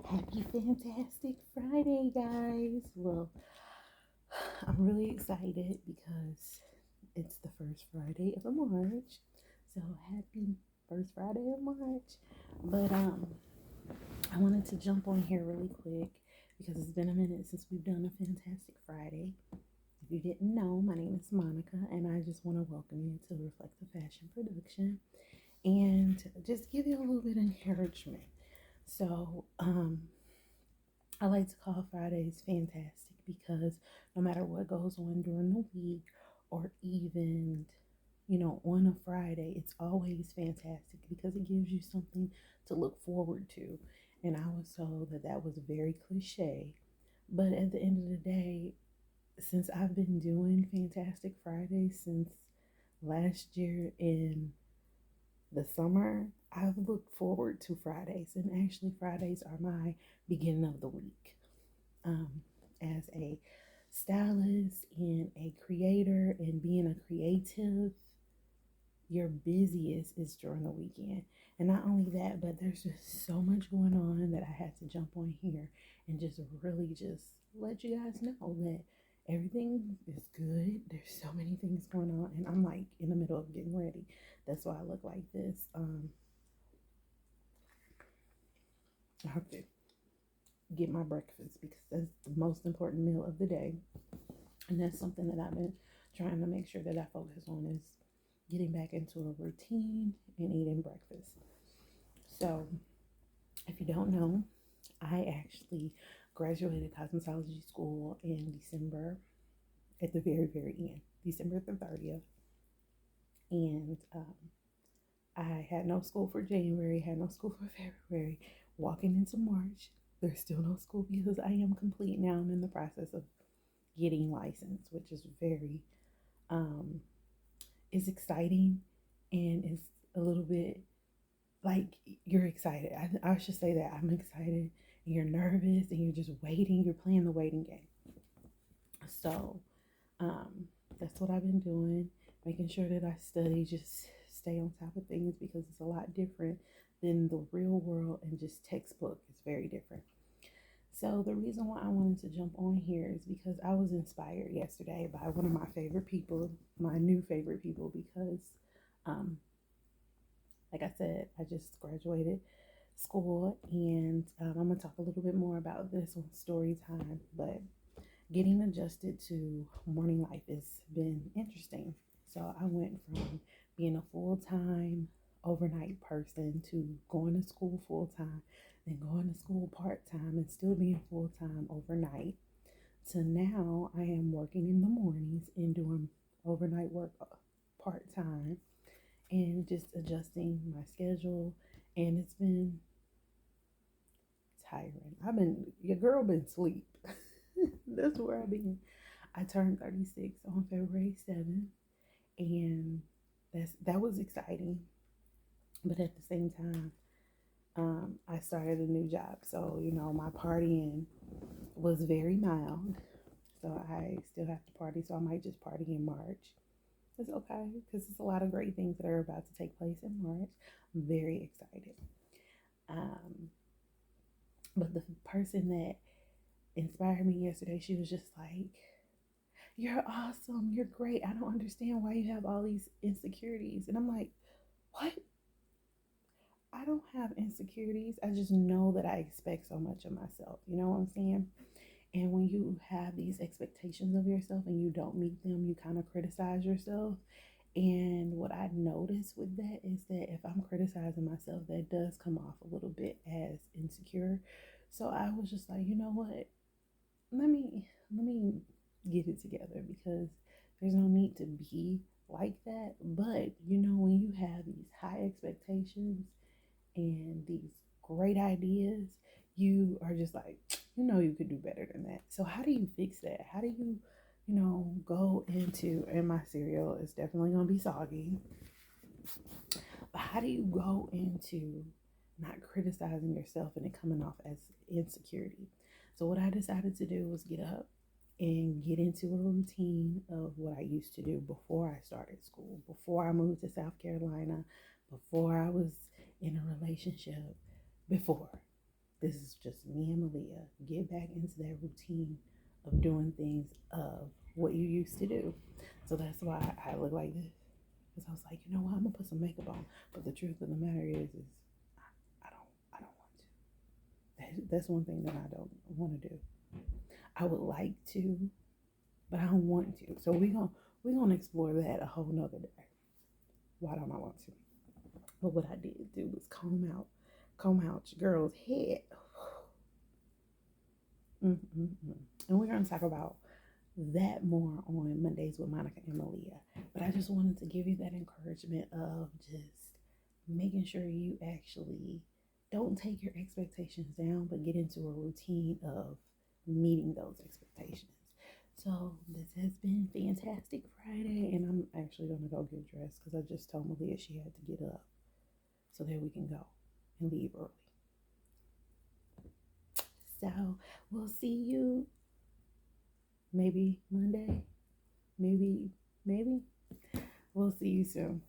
Happy Fantastic Friday, guys. Well, I'm really excited because it's the first Friday of March. So, happy first Friday of March. But I wanted to jump on here really quick because it's been a minute since we've done a Fantastic Friday. If you didn't know, my name is Monica, and I just want to welcome you to Reflective Fashion Production and just give you a little bit of encouragement. So, I like to call Fridays fantastic because no matter what goes on during the week or even, on a Friday, it's always fantastic because it gives you something to look forward to. And I was told that that was very cliche. But at the end of the day, since I've been doing Fantastic Fridays since last year in the summer, I've looked forward to Fridays. And actually, Fridays are my beginning of the week um, as a stylist and a creator and being a creative, your busiest is during the weekend. And not only that, but there's just so much going on that I had to jump on here and just really just let you guys know that everything is good. There's so many things going on, and I'm like in the middle of getting ready. That's why I look like this. I have to get my breakfast because that's the most important meal of the day. And that's something that I've been trying to make sure that I focus on is getting back into a routine and eating breakfast. So, if you don't know, I actually graduated cosmetology school in December at the very, very end, December the 30th. And I had no school for January, had no school for February. Walking into March, there's still no school because I am complete now. I'm in the process of getting licensed, which is very um, is exciting and is a little bit like you're excited. I should say that I'm excited and you're nervous and you're just waiting. You're playing the waiting game. So um, that's what I've been doing, making sure that I study, just stay on top of things because it's a lot different than the real world and just textbook. It's very different. So the reason why I wanted to jump on here is because I was inspired yesterday by one of my favorite people, my new favorite people, because um, like I said, I just graduated school and I'm gonna talk a little bit more about this on story time, but getting adjusted to morning life has been interesting. So I went from being a full-time overnight person to going to school full-time, then going to school part-time and still being full-time overnight to now I am working in the mornings and doing overnight work part-time and just adjusting my schedule, and it's been tiring. I've been your girl been asleep. That's where I've been. I turned 36 on February 7th, and that was exciting. But at the same time, I started a new job, so my partying was very mild. So I still have to party, so I might just party in March. It's okay because it's a lot of great things that are about to take place in March. I'm very excited. Um, but the person that inspired me yesterday, she was just like, "You're awesome. You're great. I don't understand why you have all these insecurities." And I'm like, "What? I don't have insecurities. I just know that I expect so much of myself. You know what I'm saying?" And when you have these expectations of yourself and you don't meet them, you kind of criticize yourself. And what I notice with that is that if I'm criticizing myself, that does come off a little bit as insecure. So I was just like, you know what? Let me get it together because there's no need to be like that. But when you have these high expectations and these great ideas, you are just like, you could do better than that. So how do you fix that? How do you, go into, and my cereal is definitely gonna be soggy, but how do you go into not criticizing yourself and it coming off as insecurity? So what I decided to do was get up and get into a routine of what I used to do before I started school, before I moved to South Carolina, before I was in a relationship, before. This is just me and Malia. Get back into that routine of doing things of what you used to do. So that's why I look like this. Because I was like, you know what, I'm gonna put some makeup on. But the truth of the matter is I don't want to. That's one thing that I don't want to do. I would like to, but I don't want to. So we're gonna explore that a whole nother day. Why don't I want to? But what I did do was comb out your girl's head. Mm-mm-mm. And we're gonna talk about that more on Mondays with Monica and Malia. But I just wanted to give you that encouragement of just making sure you actually don't take your expectations down, but get into a routine of meeting those expectations. So this has been Fantastic Friday, and I'm actually gonna go get dressed because I just told Malia she had to get up so that we can go and leave early. So we'll see you maybe Monday, maybe. We'll see you soon.